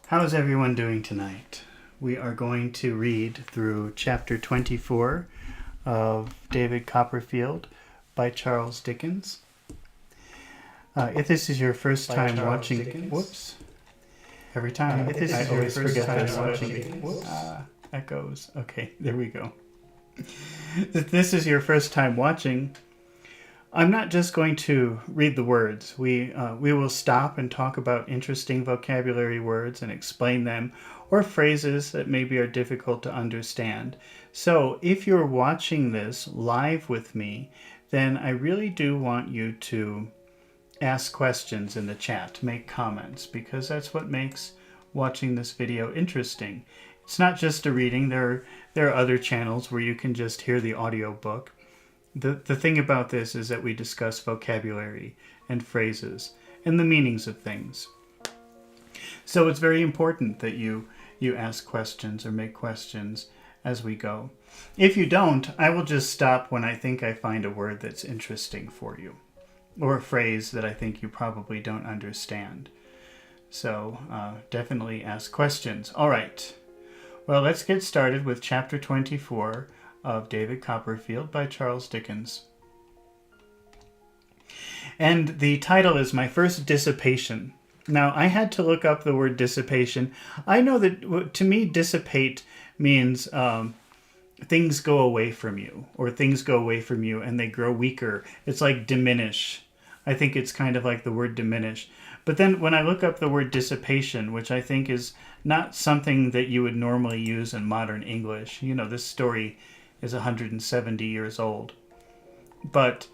How's everyone doing tonight? We are going to read through chapter 24 of David Copperfield by Charles Dickens. If this is your first time watching... Dickens. Whoops. Every time. If this I is your always first forget time that watching watching. Whoops. Echoes. Okay, there we go. If this is your first time watching, I'm not just going to read the words. We will stop and talk about interesting vocabulary words and explain them, or phrases that maybe are difficult to understand. So if you're watching this live with me, then I really do want you to ask questions in the chat, make comments, because that's what makes watching this video interesting. It's not just a reading. There are other channels where you can just hear the audiobook. The thing about this is that we discuss vocabulary and phrases and the meanings of things. So it's very important that you ask questions or make questions as we go. If you don't, I will just stop when I think I find a word that's interesting for you, or a phrase that I think you probably don't understand. So definitely ask questions. All right. Well, let's get started with chapter 24 of David Copperfield by Charles Dickens. And the title is My First Dissipation. Now, I had to look up the word dissipation. I know that, to me, dissipate means things go away from you, or things go away from you and they grow weaker. It's like diminish. I think it's kind of like the word diminish. But then when I look up the word dissipation, which I think is not something that you would normally use in modern English, you know, this story is 170 years old. But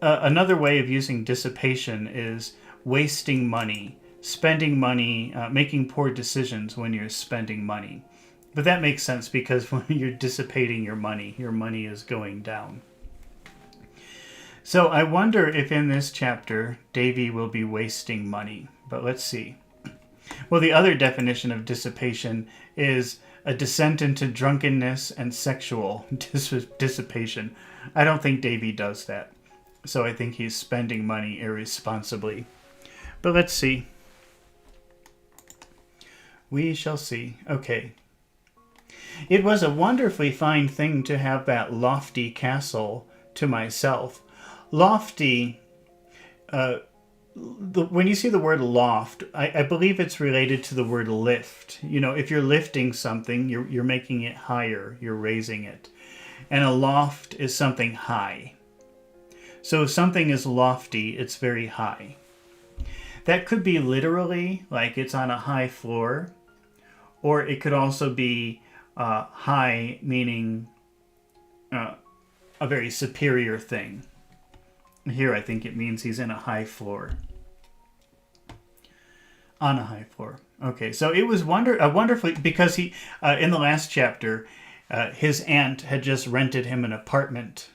another way of using dissipation is wasting money, spending money, making poor decisions when you're spending money. But that makes sense because when you're dissipating your money is going down. So I wonder if in this chapter, Davy will be wasting money. But let's see. Well, the other definition of dissipation is a descent into drunkenness and sexual dissipation. I don't think Davy does that. So I think he's spending money irresponsibly. But let's see. We shall see. Okay. It was a wonderfully fine thing to have that lofty castle to myself. Lofty, when you see the word loft, I believe it's related to the word lift. You know, if you're lifting something, you're making it higher, you're raising it. And a loft is something high. So if something is lofty, it's very high. That could be literally, like it's on a high floor, or it could also be high, meaning a very superior thing. Here, I think it means he's in a high floor. On a high floor. Okay, so it was wonderfully, because he, in the last chapter, his aunt had just rented him an apartment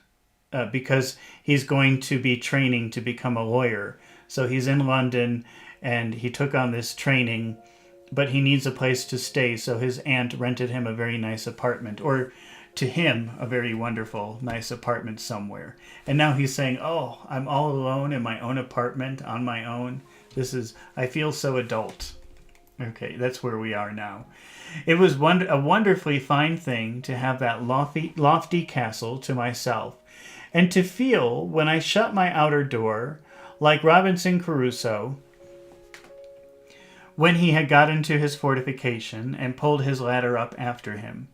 because he's going to be training to become a lawyer. So he's in London and he took on this training, but he needs a place to stay. So his aunt rented him a very nice apartment, or to him, a very wonderful, nice apartment somewhere. And now he's saying, oh, I'm all alone in my own apartment, on my own. I feel so adult. Okay, that's where we are now. It was a wonderfully fine thing to have that lofty castle to myself, and to feel, when I shut my outer door, like Robinson Crusoe, when he had got into his fortification and pulled his ladder up after him.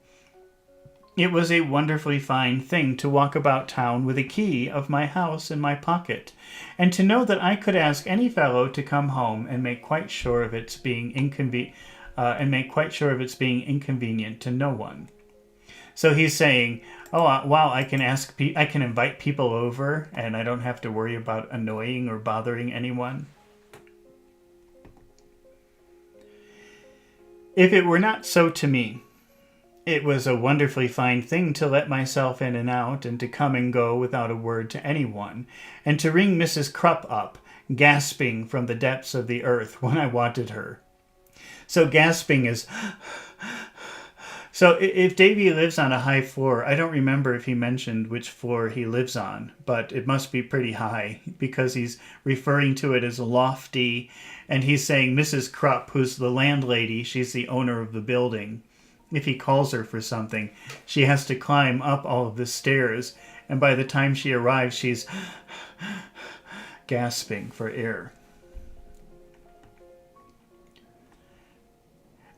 It was a wonderfully fine thing to walk about town with a key of my house in my pocket, and to know that I could ask any fellow to come home and make quite sure of its being inconvenient to no one. So he's saying, oh wow, I can invite people over, and I don't have to worry about annoying or bothering anyone. If it were not so to me, it was a wonderfully fine thing to let myself in and out, and to come and go without a word to anyone, and to ring Mrs. Crup up, gasping from the depths of the earth when I wanted her. So gasping is So if Davy lives on a high floor, I don't remember if he mentioned which floor he lives on, but it must be pretty high because he's referring to it as lofty, and he's saying Mrs. Crup, who's the landlady, she's the owner of the building. If he calls her for something, she has to climb up all of the stairs, and by the time she arrives, she's gasping for air.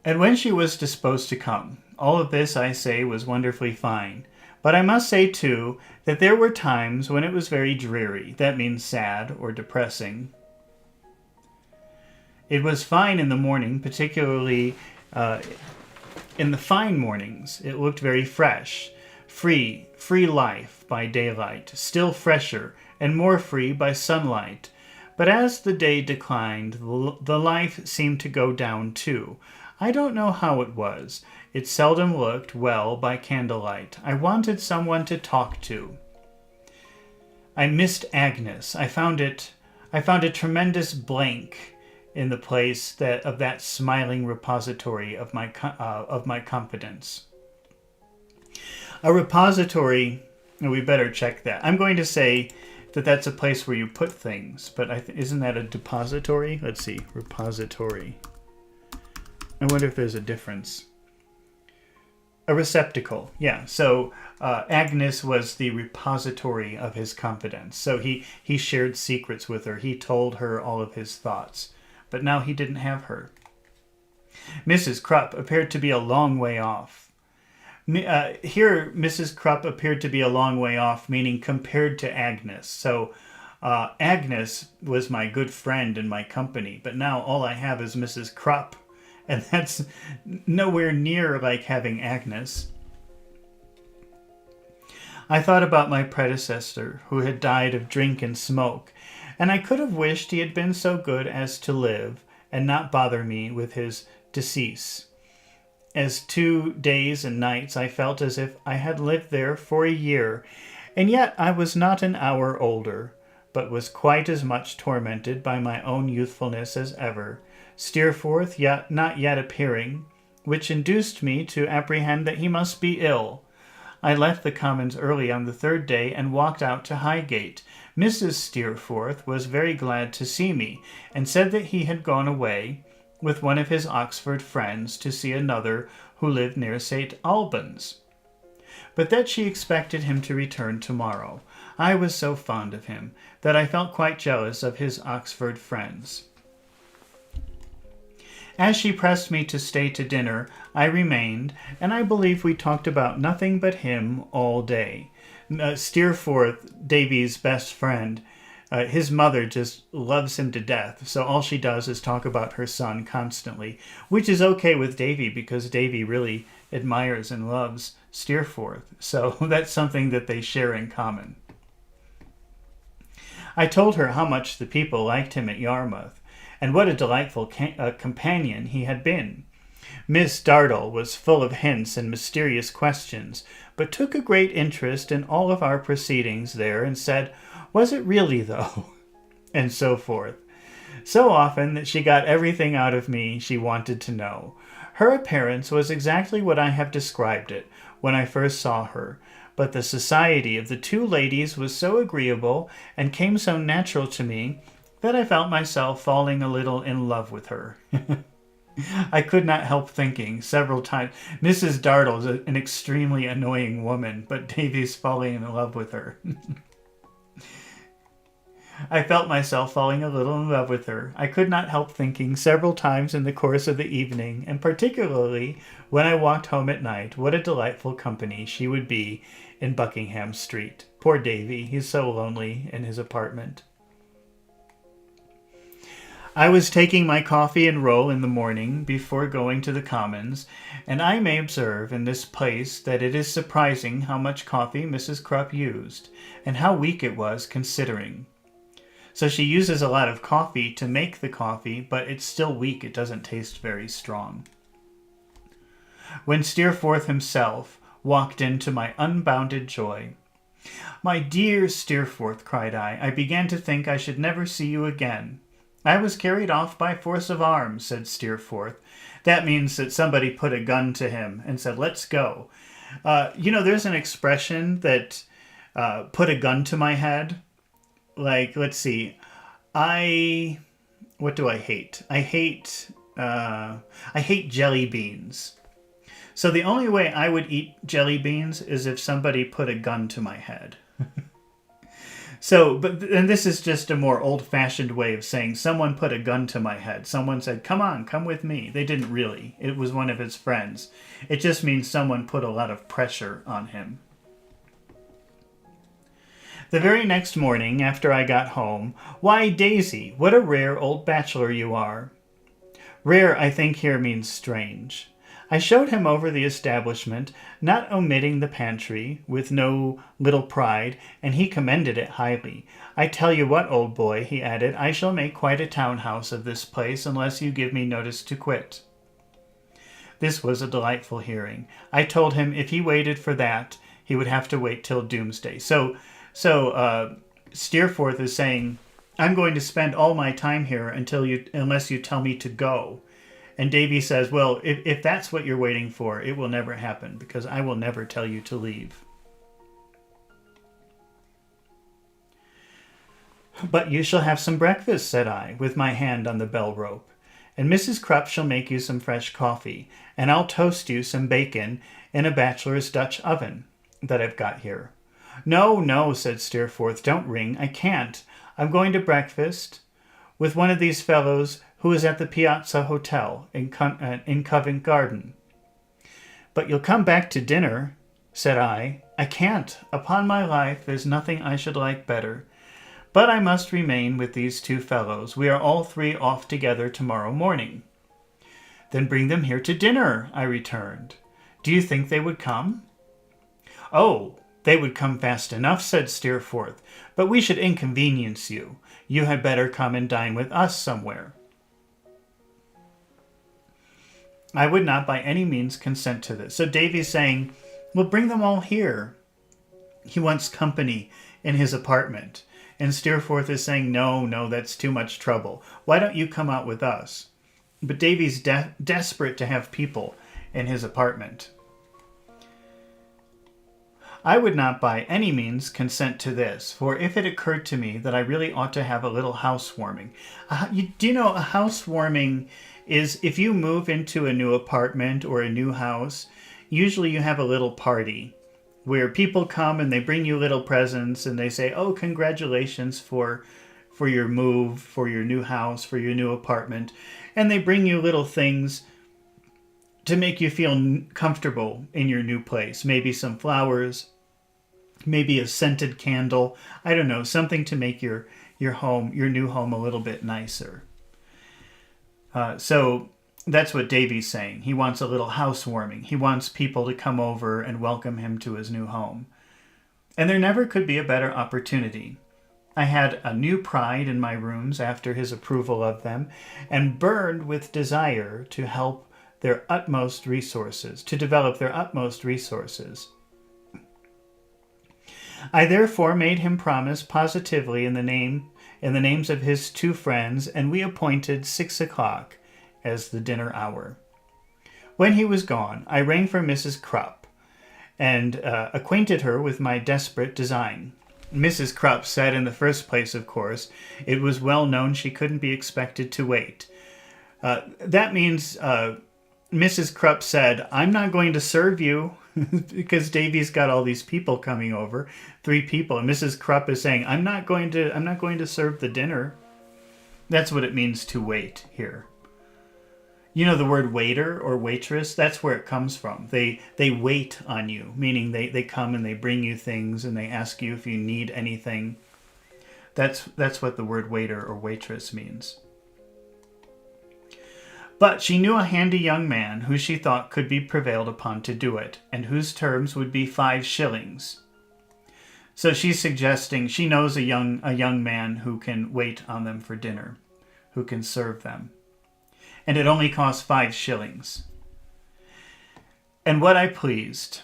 And when she was disposed to come, all of this, I say, was wonderfully fine. But I must say, too, that there were times when it was very dreary. That means sad or depressing. It was fine in the morning, particularly in the fine mornings. It looked very fresh. Free life by daylight, still fresher and more free by sunlight. But as the day declined, the life seemed to go down too. I don't know how it was. It seldom looked well by candlelight. I wanted someone to talk to. I missed Agnes. I found a tremendous blank in the place of that smiling repository of my confidence. A repository, we better check that. I'm going to say that that's a place where you put things, but isn't that a depository? Let's see, repository. I wonder if there's a difference. A receptacle, yeah. So Agnes was the repository of his confidence. So he shared secrets with her. He told her all of his thoughts. But now he didn't have her. Mrs. Crup appeared to be a long way off. Here, Mrs. Crup appeared to be a long way off, meaning compared to Agnes. So Agnes was my good friend in my company, but now all I have is Mrs. Crup. And that's nowhere near like having Agnes. I thought about my predecessor, who had died of drink and smoke, and I could have wished he had been so good as to live and not bother me with his decease. As 2 days and nights I felt as if I had lived there for a year, and yet I was not an hour older, but was quite as much tormented by my own youthfulness as ever. Steerforth not yet appearing, which induced me to apprehend that he must be ill. I left the Commons early on the 3rd day and walked out to Highgate. Mrs. Steerforth was very glad to see me, and said that he had gone away with one of his Oxford friends to see another who lived near St. Albans, but that she expected him to return tomorrow. I was so fond of him that I felt quite jealous of his Oxford friends. As she pressed me to stay to dinner, I remained, and I believe we talked about nothing but him all day. Steerforth, Davy's best friend, his mother just loves him to death, so all she does is talk about her son constantly, which is okay with Davy because Davy really admires and loves Steerforth, so that's something that they share in common. I told her how much the people liked him at Yarmouth, and what a delightful companion he had been. Miss Dartle was full of hints and mysterious questions, but took a great interest in all of our proceedings there and said, "Was it really, though?" and so forth. So often that she got everything out of me she wanted to know. Her appearance was exactly what I have described it when I first saw her, but the society of the 2 ladies was so agreeable and came so natural to me that I felt myself falling a little in love with her. I could not help thinking several times, Mrs. Dartle is an extremely annoying woman, but Davy's falling in love with her. I felt myself falling a little in love with her. I could not help thinking several times in the course of the evening, and particularly when I walked home at night, what a delightful company she would be in Buckingham Street. Poor Davy, he's so lonely in his apartment. I was taking my coffee and roll in the morning before going to the Commons, and I may observe in this place that it is surprising how much coffee Mrs. Crup used, and how weak it was considering. So she uses a lot of coffee to make the coffee, but it's still weak. It doesn't taste very strong. When Steerforth himself walked in to my unbounded joy, "My dear Steerforth," cried I began to think I should never see you again. I was carried off by force of arms, said Steerforth. That means that somebody put a gun to him and said, let's go. There's an expression that put a gun to my head. Like, let's see. What do I hate? I hate jelly beans. So the only way I would eat jelly beans is if somebody put a gun to my head. And this is just a more old-fashioned way of saying someone put a gun to my head. Someone said, come on, come with me. They didn't really. It was one of his friends. It just means someone put a lot of pressure on him. The very next morning, after I got home, why, Daisy, what a rare old bachelor you are. Rare, I think, here means strange. I showed him over the establishment, not omitting the pantry, with no little pride, and he commended it highly. I tell you what, old boy, he added, I shall make quite a town-house of this place unless you give me notice to quit. This was a delightful hearing. I told him if he waited for that, he would have to wait till doomsday. So Steerforth is saying, I'm going to spend all my time here unless you tell me to go. And Davy says, well, if that's what you're waiting for, it will never happen, because I will never tell you to leave. But you shall have some breakfast, said I, with my hand on the bell rope. And Mrs. Crup shall make you some fresh coffee, and I'll toast you some bacon in a bachelor's Dutch oven that I've got here. No, no, said Steerforth, don't ring. I can't. I'm going to breakfast with one of these fellows who is at the Piazza Hotel in Covent Garden. But you'll come back to dinner, said I. I can't. Upon my life, there's nothing I should like better. But I must remain with these two fellows. We are all three off together tomorrow morning. Then bring them here to dinner, I returned. Do you think they would come? Oh, they would come fast enough, said Steerforth, but we should inconvenience you. You had better come and dine with us somewhere. I would not by any means consent to this. So Davy's saying, well, bring them all here. He wants company in his apartment. And Steerforth is saying, no, that's too much trouble. Why don't you come out with us? But Davy's desperate to have people in his apartment. I would not by any means consent to this, for if it occurred to me that I really ought to have a little housewarming. Do you know a housewarming is if you move into a new apartment or a new house, usually you have a little party where people come and they bring you little presents and they say, oh, congratulations for your move, for your new house, for your new apartment. And they bring you little things to make you feel comfortable in your new place. Maybe some flowers, maybe a scented candle. I don't know, something to make your home, your new home, a little bit nicer. So that's what Davy's saying. He wants a little housewarming. He wants people to come over and welcome him to his new home. And there never could be a better opportunity. I had a new pride in my rooms after his approval of them, and burned with desire to help their utmost resources, to develop their utmost resources. I therefore made him promise positively in the names of his two friends, and we appointed 6 o'clock as the dinner hour. When he was gone, I rang for Mrs. Crup, and acquainted her with my desperate design. Mrs. Crup said in the first place, of course, it was well known she couldn't be expected to wait. That means Mrs. Crup said, I'm not going to serve you, because Davy's got all these people coming over, 3 people, and Mrs. Crup is saying, I'm not going to serve the dinner. That's what it means to wait here. You know the word waiter or waitress? That's where it comes from. They wait on you, meaning they come and they bring you things and they ask you if you need anything. That's what the word waiter or waitress means. But she knew a handy young man who she thought could be prevailed upon to do it, and whose terms would be 5 shillings. So she's suggesting she knows a young man who can wait on them for dinner, who can serve them. And it only costs 5 shillings. And what I pleased.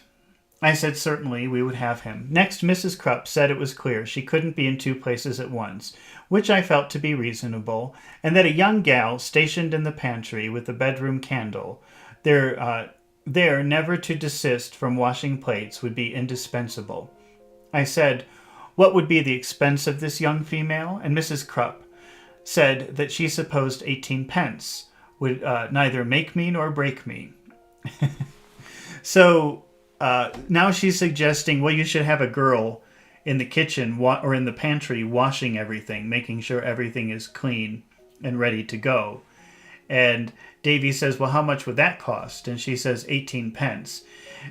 I said certainly we would have him. Next, Mrs. Crup said it was clear she couldn't be in two places at once, which I felt to be reasonable, and that a young gal stationed in the pantry with the bedroom candle, there never to desist from washing plates, would be indispensable. I said, what would be the expense of this young female? And Mrs. Crup said that she supposed 18 pence would neither make me nor break me. So now she's suggesting, well, you should have a girl in the kitchen or in the pantry washing everything, making sure everything is clean and ready to go. And Davy says, well, how much would that cost? And she says 18 pence.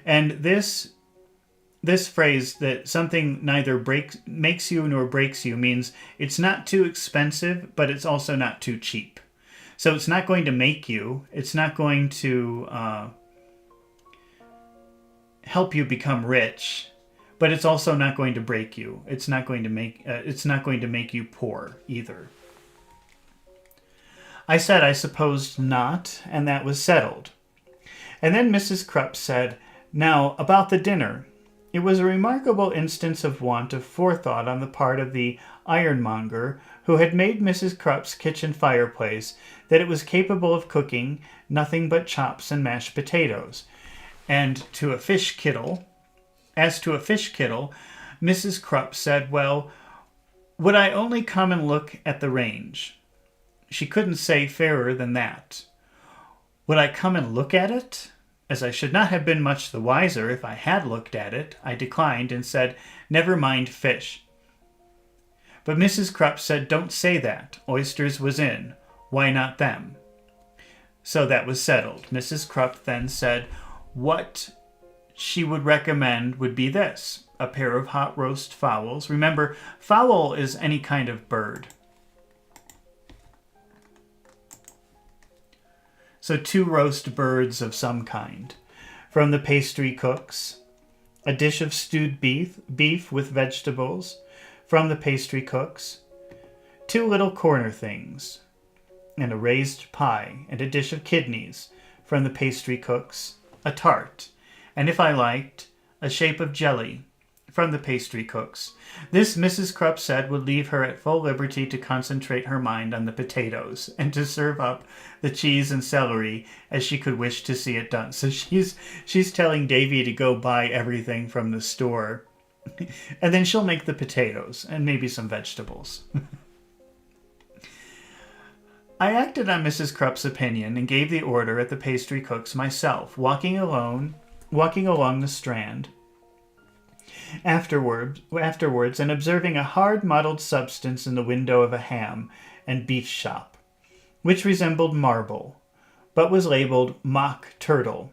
And this phrase that something neither makes you nor breaks you means it's not too expensive, but it's also not too cheap. So it's not going to make you. It's not going to help you become rich, but it's also not going to break you. It's not going to make you poor either. I said I supposed not, and that was settled. And then Mrs. Crup said, now about the dinner. It was a remarkable instance of want of forethought on the part of the ironmonger who had made Mrs. Crup's kitchen fireplace that it was capable of cooking nothing but chops and mashed potatoes. And as to a fish kittle, Mrs. Crup said, well, would I only come and look at the range? She couldn't say fairer than that. Would I come and look at it? As I should not have been much the wiser if I had looked at it, I declined and said, never mind fish. But Mrs. Crup said, don't say that. Oysters was in. Why not them? So that was settled. Mrs. Crup then said, what she would recommend would be this: a pair of hot roast fowls. Remember, fowl is any kind of bird. So 2 roast birds of some kind. From the pastry cook's, a dish of stewed beef with vegetables. From the pastry cook's, 2 little corner things, and a raised pie, and a dish of kidneys. From the pastry cook's, a tart, and if I liked, a shape of jelly. From the pastry cook's. This Mrs. Crup said would leave her at full liberty to concentrate her mind on the potatoes and to serve up the cheese and celery as she could wish to see it done. So she's telling Davy to go buy everything from the store, and then she'll make the potatoes and maybe some vegetables. I acted on Mrs. Crup's opinion and gave the order at the pastry cook's myself, walking along the Strand afterwards and observing a hard mottled substance in the window of a ham and beef shop, which resembled marble, but was labeled mock turtle.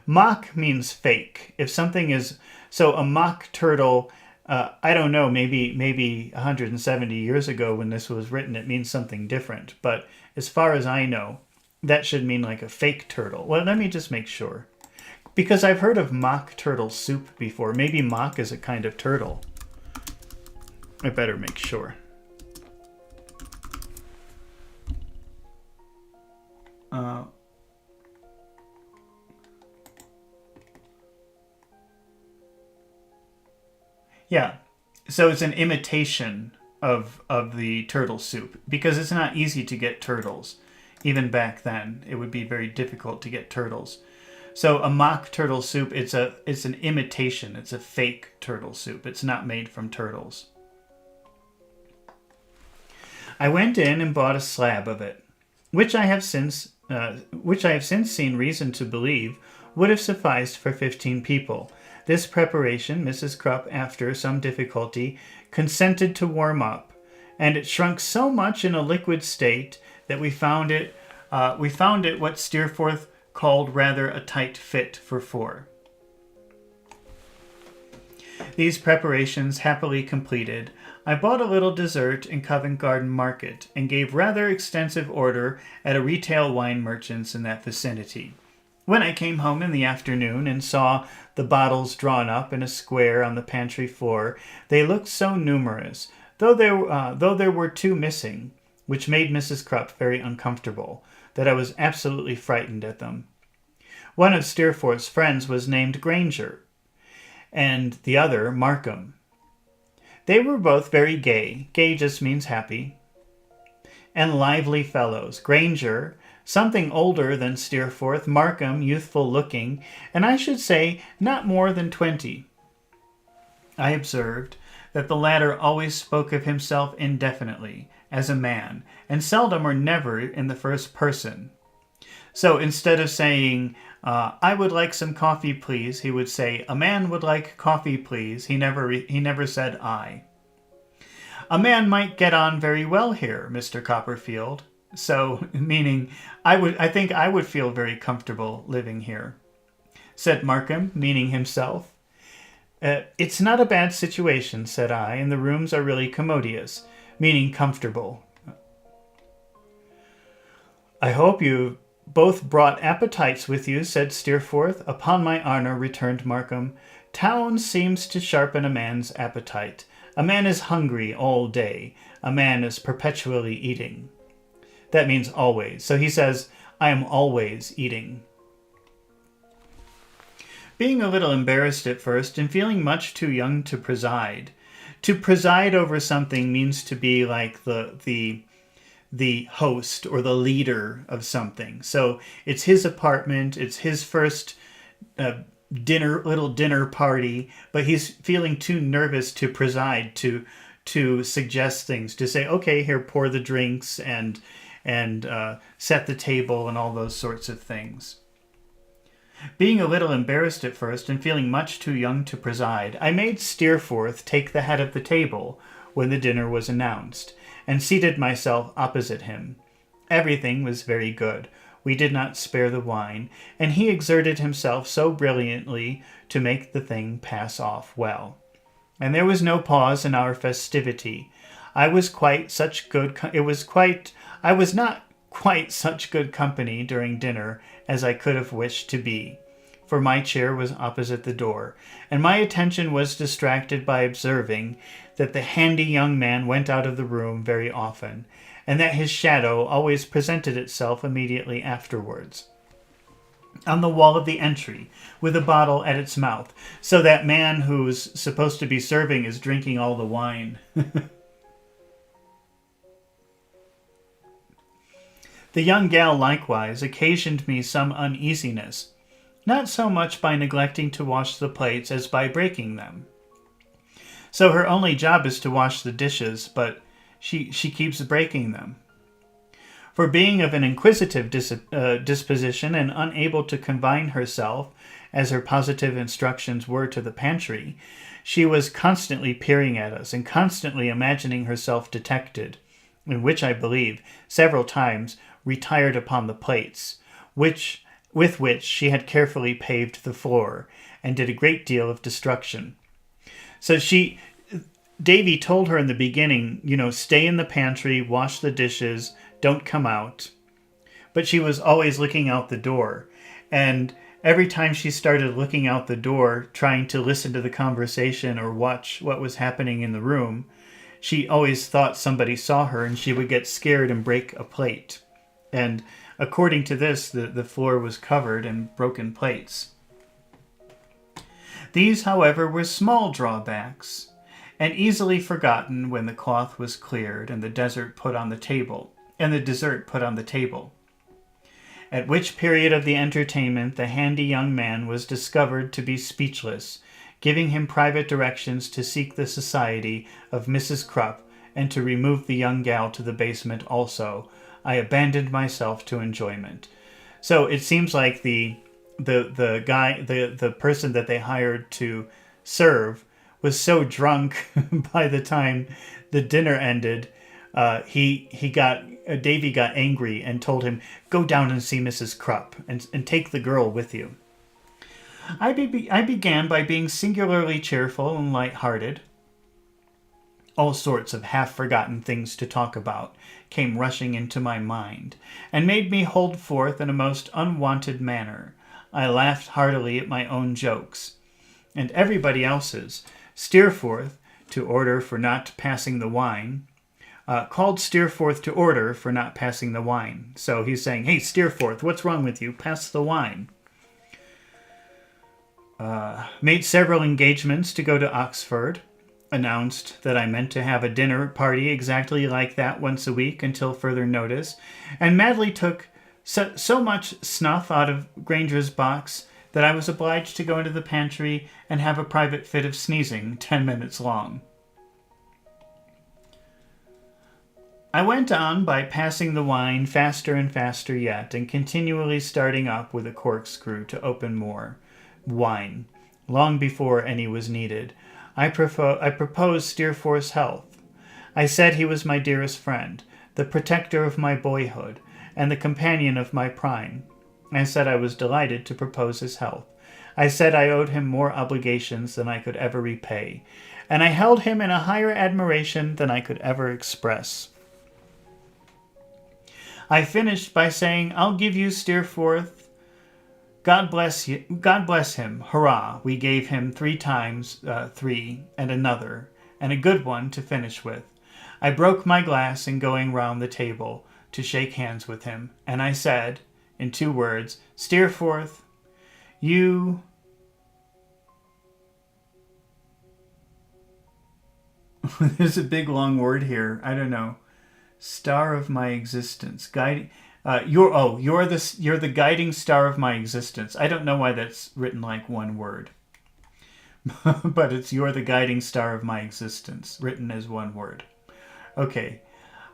Mock means fake. If something is so, a mock turtle, I don't know, maybe 170 years ago when this was written, it means something different. But as far as I know, that should mean like a fake turtle. Well, let me just make sure. Because I've heard of mock turtle soup before. Maybe mock is a kind of turtle. I better make sure. Yeah, so it's an imitation of the turtle soup, because it's not easy to get turtles. Even back then, it would be very difficult to get turtles. So a mock turtle soup, it's an imitation. It's a fake turtle soup. It's not made from turtles. I went in and bought a slab of it, which I have since seen reason to believe would have sufficed for 15 people. This preparation Mrs. Crup, after some difficulty, consented to warm up, and it shrunk so much in a liquid state that we found it what Steerforth called rather a tight fit for 4. These preparations happily completed, I bought a little dessert in Covent Garden Market and gave rather extensive order at a retail wine merchant's in that vicinity. When I came home in the afternoon and saw the bottles drawn up in a square on the pantry floor, they looked so numerous, though there were 2 missing, which made Mrs. Crup very uncomfortable, that I was absolutely frightened at them. One of Steerforth's friends was named Granger, and the other Markham. They were both very gay. Gay just means happy. And lively fellows. Granger, something older than Steerforth, Markham, youthful-looking, and I should say not more than 20. I observed that the latter always spoke of himself indefinitely, as a man, and seldom or never in the first person. So instead of saying, I would like some coffee, please, he would say, a man would like coffee, please. He never said I. A man might get on very well here, Mr. Copperfield. So, meaning, I think I would feel very comfortable living here, said Markham, meaning himself. It's not a bad situation, said I, and the rooms are really commodious, meaning comfortable. I hope you both brought appetites with you, said Steerforth. Upon my honour, returned Markham. Town seems to sharpen a man's appetite. A man is hungry all day. A man is perpetually eating. That means always. So he says, I am always eating. Being a little embarrassed at first and feeling much too young to preside. To preside over something means to be like the host or the leader of something. So it's his apartment. It's his first little dinner party, but he's feeling too nervous to preside, to suggest things, to say, okay, here, pour the drinks and set the table and all those sorts of things. Being a little embarrassed at first and feeling much too young to preside, I made Steerforth take the head of the table when the dinner was announced, and seated myself opposite him. Everything was very good. We did not spare the wine, and he exerted himself so brilliantly to make the thing pass off well. And there was no pause in our festivity. I was not quite such good company during dinner as I could have wished to be, for my chair was opposite the door, and my attention was distracted by observing that the handy young man went out of the room very often, and that his shadow always presented itself immediately afterwards on the wall of the entry, with a bottle at its mouth. So that man who's supposed to be serving is drinking all the wine. The young gal likewise occasioned me some uneasiness, not so much by neglecting to wash the plates as by breaking them. So her only job is to wash the dishes, but she keeps breaking them. For being of an inquisitive disposition and unable to confine herself, as her positive instructions were to the pantry, she was constantly peering at us and constantly imagining herself detected, in which I believe several times retired upon the plates, with which she had carefully paved the floor, and did a great deal of destruction. So Davy told her in the beginning, stay in the pantry, wash the dishes, don't come out. But she was always looking out the door. And every time she started looking out the door, trying to listen to the conversation or watch what was happening in the room, she always thought somebody saw her and she would get scared and break a plate. And according to this, the floor was covered in broken plates. These, however, were small drawbacks, and easily forgotten when the cloth was cleared and the dessert put on the table, at which period of the entertainment the handy young man was discovered to be speechless, giving him private directions to seek the society of Mrs. Crup and to remove the young gal to the basement also. I abandoned myself to enjoyment. So it seems like the person that they hired to serve was so drunk by the time the dinner ended, Davy got angry and told him, go down and see Mrs. Crup and take the girl with you. I began by being singularly cheerful and light-hearted. All sorts of half-forgotten things to talk about came rushing into my mind, and made me hold forth in a most unwonted manner. I laughed heartily at my own jokes, and everybody else's. Steerforth, to order for not passing the wine, called Steerforth to order for not passing the wine. So he's saying, hey, Steerforth, what's wrong with you? Pass the wine. Made several engagements to go to Oxford. Announced that I meant to have a dinner party exactly like that once a week until further notice, and madly took so much snuff out of Granger's box that I was obliged to go into the pantry and have a private fit of sneezing 10 minutes long. I went on by passing the wine faster and faster yet, and continually starting up with a corkscrew to open more wine, long before any was needed. I proposed Steerforth's health. I said he was my dearest friend, the protector of my boyhood, and the companion of my prime. I said I was delighted to propose his health. I said I owed him more obligations than I could ever repay, and I held him in a higher admiration than I could ever express. I finished by saying, I'll give you Steerforth. God bless you. God bless him. Hurrah. We gave him 3 times 3 and another, and a good one to finish with. I broke my glass in going round the table to shake hands with him, and I said, in 2 words, Steerforth, you... There's a big long word here. I don't know. Star of my existence. You're the guiding star of my existence. I don't know why that's written like one word. But it's you're the guiding star of my existence, written as one word. Okay.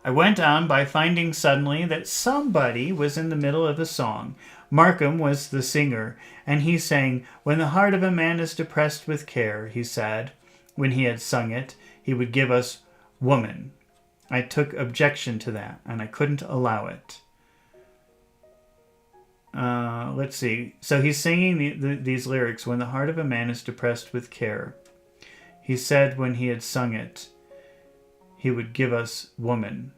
I went on by finding suddenly that somebody was in the middle of a song. Markham was the singer, and he sang, When the heart of a man is depressed with care, he said. When he had sung it, he would give us woman. I took objection to that, and I couldn't allow it. Let's see. So he's singing these lyrics, When the heart of a man is depressed with care. He said when he had sung it, he would give us woman.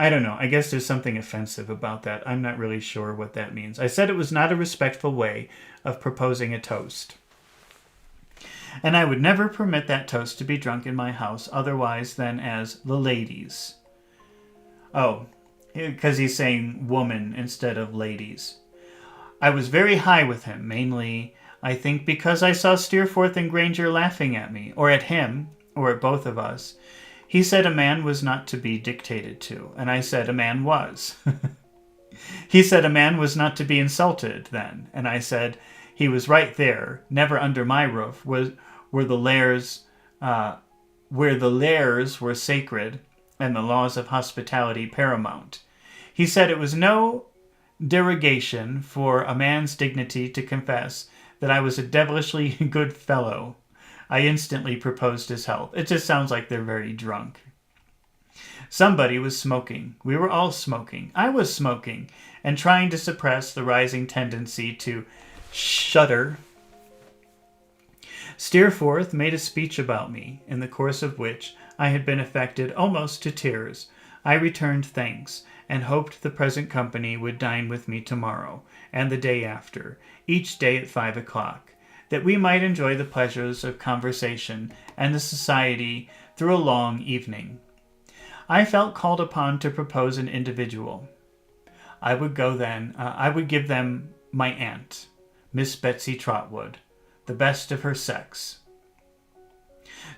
I don't know. I guess there's something offensive about that. I'm not really sure what that means. I said it was not a respectful way of proposing a toast. And I would never permit that toast to be drunk in my house otherwise than as the ladies. Oh, because he's saying woman instead of ladies. I was very high with him, mainly, I think, because I saw Steerforth and Granger laughing at me, or at him, or at both of us. He said a man was not to be dictated to, and I said a man was. He said a man was not to be insulted, then, and I said he was right there, never under my roof, where the lairs were sacred and the laws of hospitality paramount. He said it was no derogation for a man's dignity to confess that I was a devilishly good fellow. I instantly proposed his health. It just sounds like they're very drunk. Somebody was smoking. We were all smoking. I was smoking and trying to suppress the rising tendency to shudder. Steerforth made a speech about me, in the course of which I had been affected almost to tears. I returned thanks, and hoped the present company would dine with me tomorrow, and the day after, each day at 5 o'clock, that we might enjoy the pleasures of conversation and the society through a long evening. I felt called upon to propose an individual. I would give them my aunt, Miss Betsy Trotwood, the best of her sex.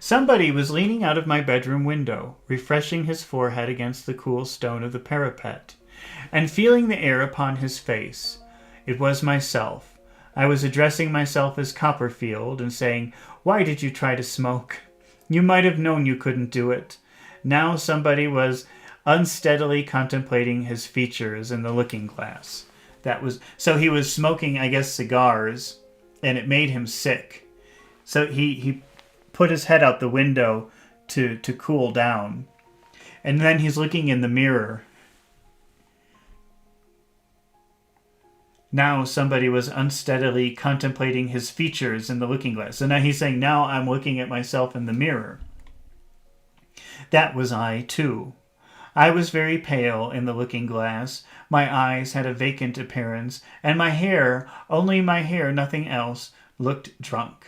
Somebody was leaning out of my bedroom window, refreshing his forehead against the cool stone of the parapet, and feeling the air upon his face. It was myself. I was addressing myself as Copperfield and saying, Why did you try to smoke? You might have known you couldn't do it. Now somebody was unsteadily contemplating his features in the looking-glass. So he was smoking, I guess, cigars, and it made him sick. So he put his head out the window to cool down. And then he's looking in the mirror. Now somebody was unsteadily contemplating his features in the looking-glass. So now he's saying, now I'm looking at myself in the mirror. That was I, too. I was very pale in the looking-glass. My eyes had a vacant appearance, and my hair, only my hair, nothing else, looked drunk.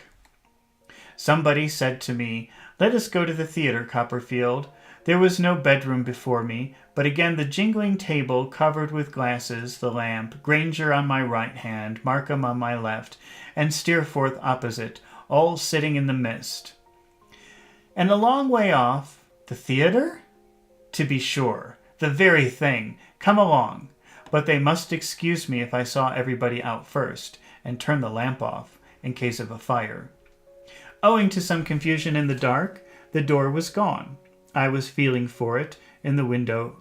Somebody said to me, Let us go to the theatre, Copperfield. There was no bedroom before me, but again the jingling table covered with glasses, the lamp, Granger on my right hand, Markham on my left, and Steerforth opposite, all sitting in the mist. And a long way off, the theatre? To be sure, the very thing. Come along. But they must excuse me if I saw everybody out first, and turn the lamp off, in case of a fire. Owing to some confusion in the dark, the door was gone. I was feeling for it in the window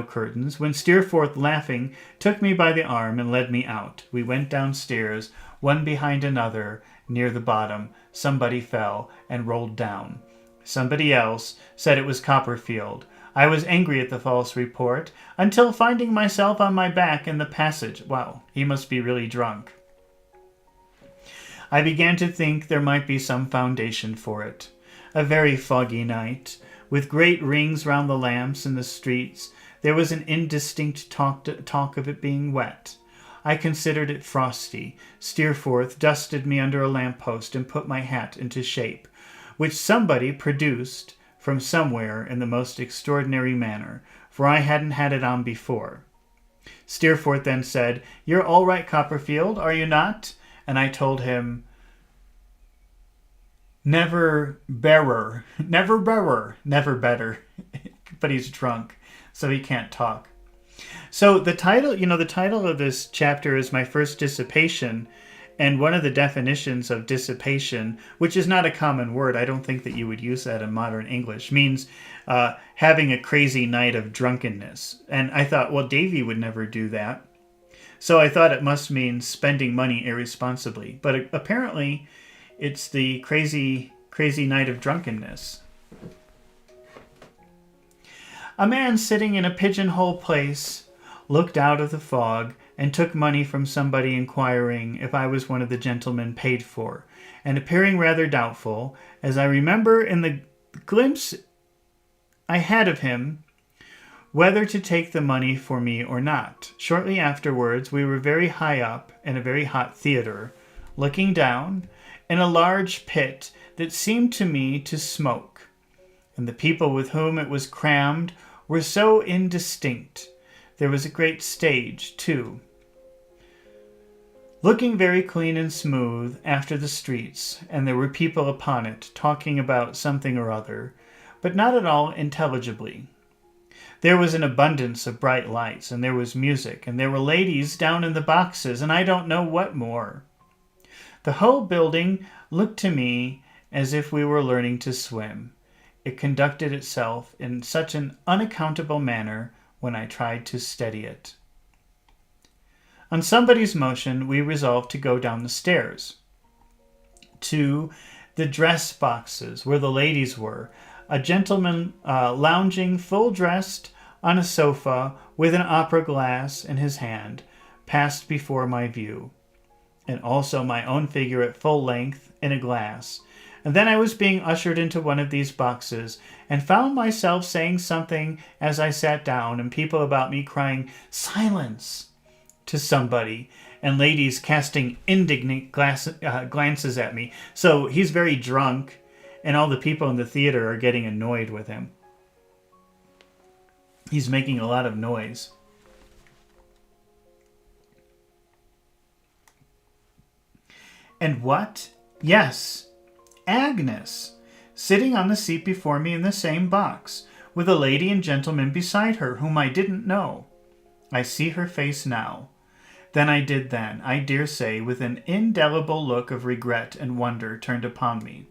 curtains, when Steerforth, laughing, took me by the arm and led me out. We went downstairs, one behind another. Near the bottom, somebody fell and rolled down. Somebody else said it was Copperfield. I was angry at the false report, until finding myself on my back in the passage. Wow, he must be really drunk. I began to think there might be some foundation for it. A very foggy night, with great rings round the lamps in the streets. There was an indistinct talk of it being wet. I considered it frosty. Steerforth dusted me under a lamp-post and put my hat into shape, which somebody produced from somewhere in the most extraordinary manner, for I hadn't had it on before. Steerforth then said, "You're all right, Copperfield, are you not?" And I told him, never better. But he's drunk, so he can't talk. So the title of this chapter is My First Dissipation, and one of the definitions of dissipation, which is not a common word, I don't think that you would use that in modern English, means having a crazy night of drunkenness. And I thought, well, Davy would never do that. So I thought it must mean spending money irresponsibly. But apparently, it's the crazy night of drunkenness. A man sitting in a pigeonhole place looked out of the fog and took money from somebody, inquiring if I was one of the gentlemen paid for, and appearing rather doubtful, as I remember in the glimpse I had of him, whether to take the money for me or not. Shortly afterwards, we were very high up in a very hot theatre, looking down in a large pit that seemed to me to smoke, and the people with whom it was crammed were so indistinct. There was a great stage, too, looking very clean and smooth after the streets, and there were people upon it talking about something or other, but not at all intelligibly. There was an abundance of bright lights, and there was music, and there were ladies down in the boxes, and I don't know what more. The whole building looked to me as if we were learning to swim. It conducted itself in such an unaccountable manner when I tried to steady it. On somebody's motion, we resolved to go down the stairs to the dress boxes where the ladies were. A gentleman lounging full-dressed on a sofa with an opera glass in his hand passed before my view, and also my own figure at full length in a glass. And then I was being ushered into one of these boxes, and found myself saying something as I sat down, and people about me crying, "Silence!" to somebody, and ladies casting indignant glances at me. So he's very drunk, and all the people in the theater are getting annoyed with him. He's making a lot of noise. And what? Yes, Agnes, sitting on the seat before me in the same box, with a lady and gentleman beside her whom I didn't know. I see her face now. Than I did then, I dare say, with an indelible look of regret and wonder turned upon me.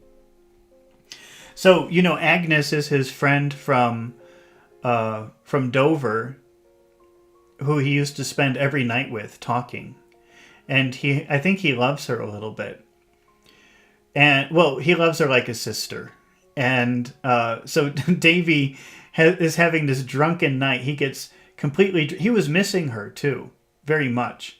So, Agnes is his friend from Dover, who he used to spend every night with talking. And I think he loves her a little bit. And, well, he loves her like a sister. And so Davy is having this drunken night. He was missing her, too, very much.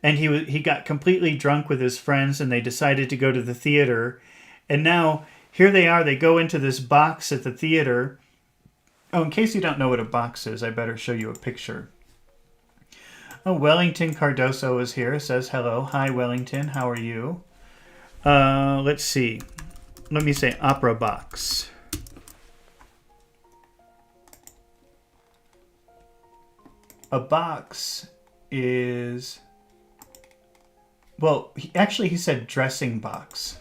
And he got completely drunk with his friends, and they decided to go to the theater. And now, here they are. They go into this box at the theater. Oh, in case you don't know what a box is, I better show you a picture. Oh, Wellington Cardoso is here, says hello. Hi, Wellington. How are you? Let's see. Let me say opera box. A box is... Well, actually he said dressing box.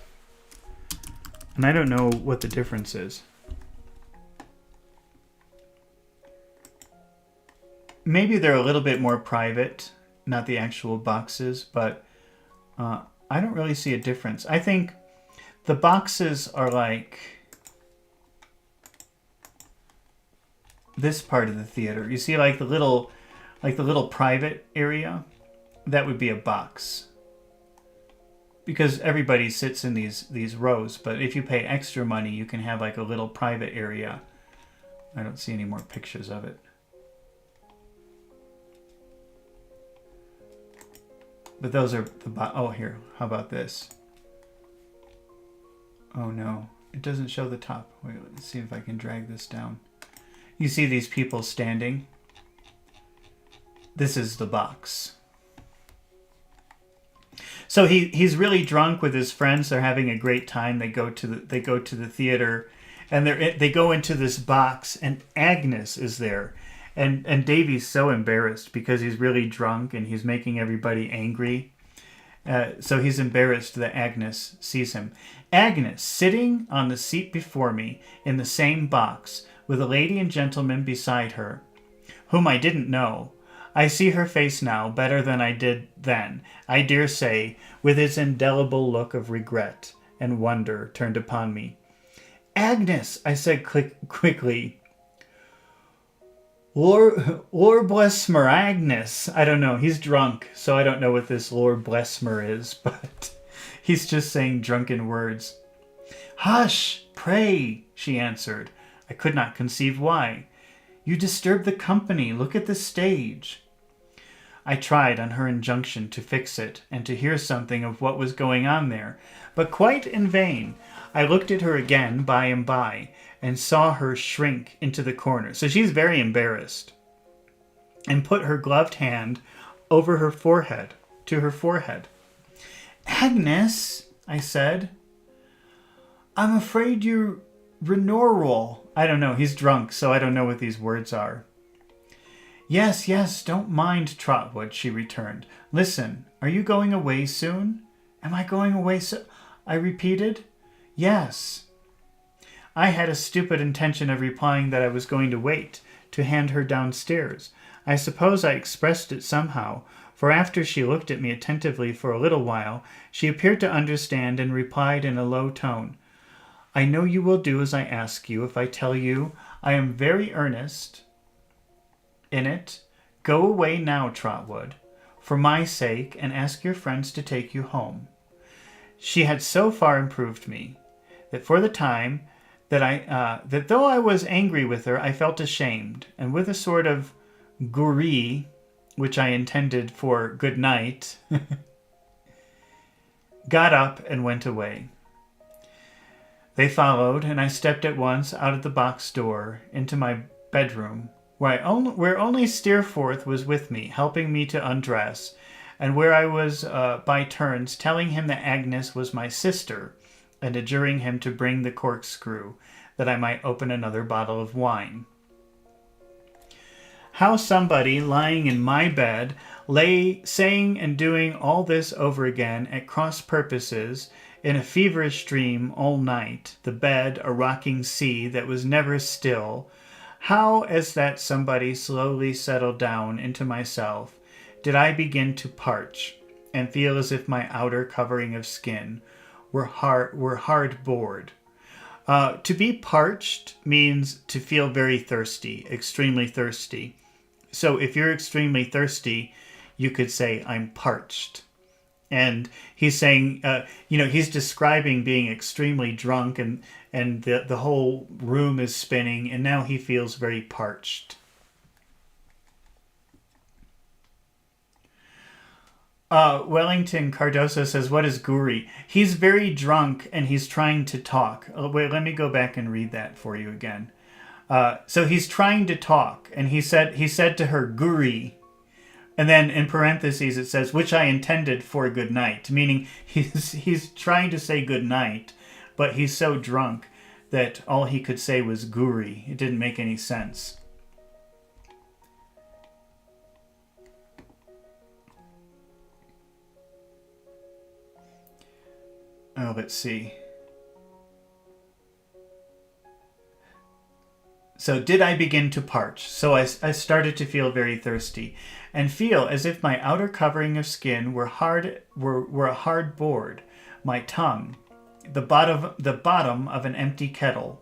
And I don't know what the difference is. Maybe they're a little bit more private, not the actual boxes, but I don't really see a difference. I think the boxes are like this part of the theater. You see like the little private area? That would be a box. Because everybody sits in these rows, but if you pay extra money, you can have like a little private area. I don't see any more pictures of it. But those are the oh, here. How about this? Oh no, it doesn't show the top. Wait, let's see if I can drag this down. You see these people standing? This is the box. So he's really drunk with his friends. They're having a great time. They go to the theater, and they go into this box, and Agnes is there, and Davy's so embarrassed because he's really drunk and he's making everybody angry. So he's embarrassed that Agnes sees him. Agnes, sitting on the seat before me in the same box with a lady and gentleman beside her, whom I didn't know. I see her face now better than I did then, I dare say, with its indelible look of regret and wonder turned upon me. Agnes, I said quickly. Lord bless mer, Agnes. I don't know. He's drunk, so I don't know what this Lord bless mer is, but he's just saying drunken words. Hush, pray, she answered. I could not conceive why. You disturb the company. Look at the stage. I tried, on her injunction, to fix it and to hear something of what was going on there, but quite in vain. I looked at her again by and by and saw her shrink into the corner. So she's very embarrassed, and put her gloved hand over her forehead, to her forehead. Agnes, I said, I'm afraid you're renewal. I don't know. He's drunk, so I don't know what these words are. Yes, yes, don't mind, Trotwood, she returned. Listen, are you going away soon? Am I going away so? I repeated. Yes. I had a stupid intention of replying that I was going to wait, to hand her downstairs. I suppose I expressed it somehow, for after she looked at me attentively for a little while, she appeared to understand and replied in a low tone, I know you will do as I ask you if I tell you I am very earnest in it. Go away now, Trotwood, for my sake, and ask your friends to take you home. She had so far improved me that for the time that though I was angry with her, I felt ashamed, and with a sort of gourie, which I intended for good night, got up and went away. They followed, and I stepped at once out of the box door into my bedroom, where only Steerforth was with me, helping me to undress, and where I was by turns telling him that Agnes was my sister, and adjuring him to bring the corkscrew, that I might open another bottle of wine. How somebody, lying in my bed, lay saying and doing all this over again at cross purposes, in a feverish dream all night, the bed a rocking sea that was never still, how, as that somebody slowly settled down into myself, did I begin to parch, and feel as if my outer covering of skin were hard bored. To be parched means to feel very thirsty, extremely thirsty. So if you're extremely thirsty, you could say, I'm parched. And he's saying, he's describing being extremely drunk, and the whole room is spinning, and now he feels very parched. Wellington Cardoso says, what is gourie? He's very drunk and he's trying to talk. Oh, wait, let me go back and read that for you again. So he's trying to talk, and he said to her, gourie. And then in parentheses it says, which I intended for good night, meaning he's trying to say good night, but he's so drunk that all he could say was gourie. It didn't make any sense. let's see. So did I begin to parch? So I started to feel very thirsty, and feel as if my outer covering of skin were a hard board, my tongue, the bottom of an empty kettle,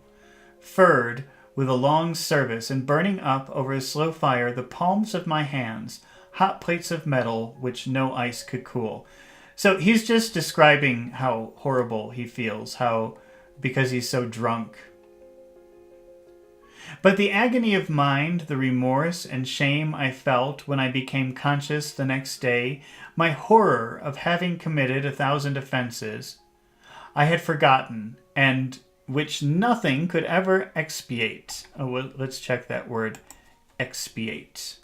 furred with a long service, and burning up over a slow fire the palms of my hands, hot plates of metal which no ice could cool. So he's just describing how horrible he feels, because he's so drunk. But the agony of mind, the remorse and shame I felt when I became conscious the next day, my horror of having committed 1,000 offenses, I had forgotten, and which nothing could ever expiate. Oh, well, let's check that word, expiate.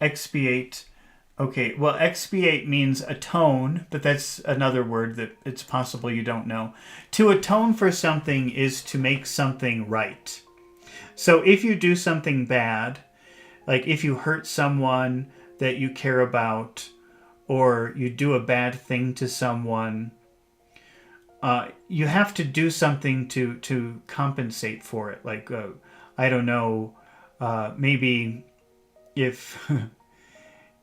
Expiate. Okay, well, expiate means atone, but that's another word that it's possible you don't know. To atone for something is to make something right. So if you do something bad, like if you hurt someone that you care about, or you do a bad thing to someone, you have to do something to compensate for it. Like, I don't know, maybe if...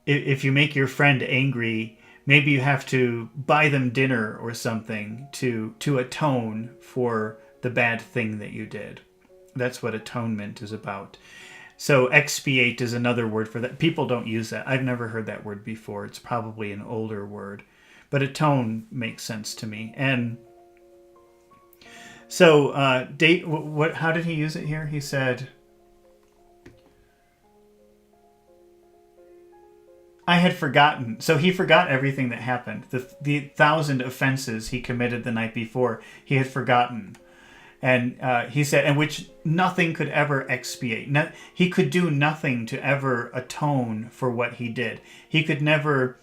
If you make your friend angry, maybe you have to buy them dinner or something to atone for the bad thing that you did. That's what atonement is about. So expiate is another word for that. People don't use that. I've never heard that word before. It's probably an older word. But atone makes sense to me. And so how did he use it here? He said... I had forgotten. So he forgot everything that happened. The 1,000 offenses he committed the night before, he had forgotten. And he said, and which nothing could ever expiate. He could do nothing to ever atone for what he did. He could never,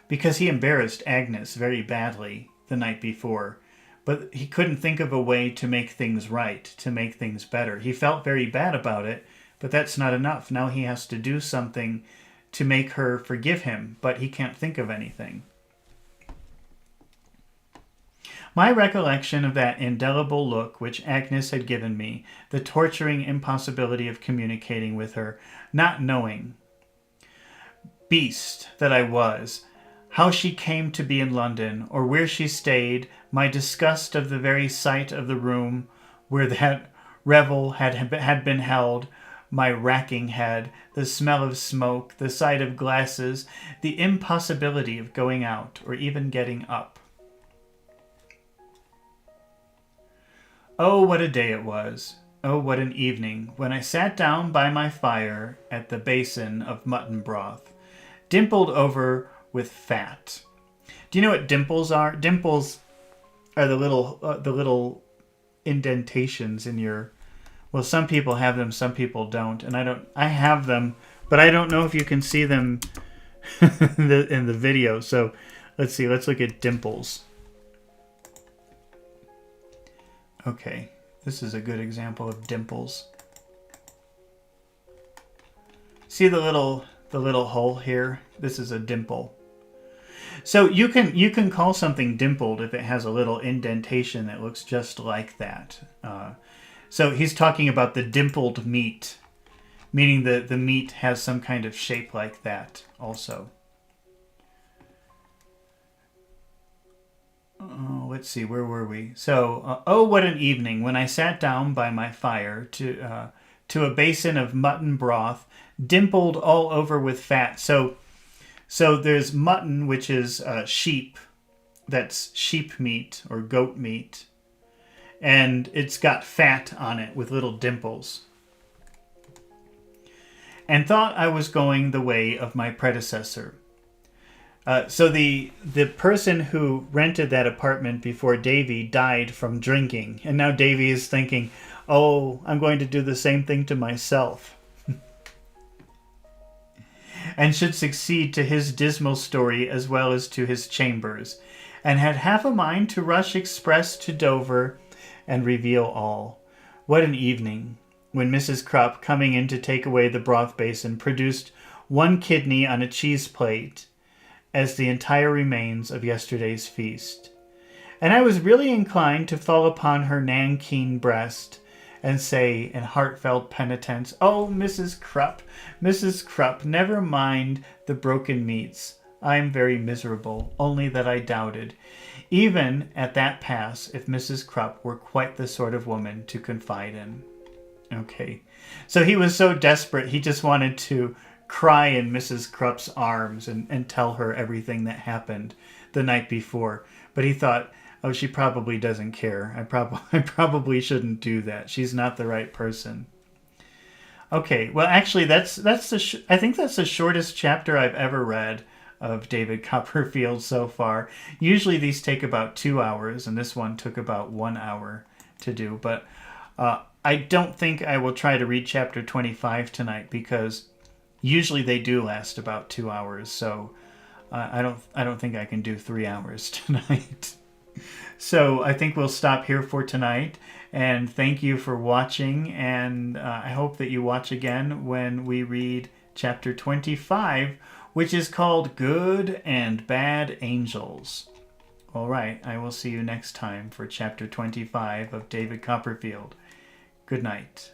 because he embarrassed Agnes very badly the night before. But he couldn't think of a way to make things right, to make things better. He felt very bad about it, but that's not enough. Now he has to do something to make her forgive him, but he can't think of anything. My recollection of that indelible look which Agnes had given me, the torturing impossibility of communicating with her, not knowing, beast that I was, how she came to be in London, or where she stayed, my disgust of the very sight of the room where that revel had been held, my racking head, the smell of smoke, the sight of glasses, the impossibility of going out or even getting up. Oh, what a day it was. Oh, what an evening, when I sat down by my fire at the basin of mutton broth, dimpled over with fat. Do you know what dimples are? Dimples are the little indentations in your... Well, some people have them, some people don't, and I have them, but I don't know if you can see them in the video. So let's see. Let's look at dimples. Okay, this is a good example of dimples. See the little hole here? This is a dimple. So you can call something dimpled if it has a little indentation that looks just like that. So he's talking about the dimpled meat, meaning that the meat has some kind of shape like that also. Oh, let's see, where were we? So, oh, what an evening when I sat down by my fire to a basin of mutton broth, dimpled all over with fat. So there's mutton, which is sheep. That's sheep meat or goat meat. And it's got fat on it with little dimples. And thought I was going the way of my predecessor. So the person who rented that apartment before Davy died from drinking. And now Davy is thinking, oh, I'm going to do the same thing to myself. And should succeed to his dismal story as well as to his chambers. And had half a mind to rush express to Dover and reveal all. What an evening, when Mrs. Crup, coming in to take away the broth basin, produced one kidney on a cheese plate as the entire remains of yesterday's feast. And I was really inclined to fall upon her nankeen breast and say in heartfelt penitence, "Oh, Mrs. Crup, never mind the broken meats. I am very miserable, only that I doubted, even at that pass, if Mrs. Crup were quite the sort of woman to confide in." Okay, so he was so desperate, he just wanted to cry in Mrs. Crup's arms and tell her everything that happened the night before. But he thought, oh, she probably doesn't care. I probably shouldn't do that. She's not the right person. Okay, well, actually, I think that's the shortest chapter I've ever read of David Copperfield so far. Usually these take about 2 hours, and this one took about 1 hour to do. But I don't think I will try to read chapter 25 tonight, because usually they do last about 2 hours. So I don't think I can do 3 hours tonight. So I think we'll stop here for tonight, and thank you for watching, and I hope that you watch again when we read chapter 25, which is called Good and Bad Angels. All right, I will see you next time for chapter 25 of David Copperfield. Good night.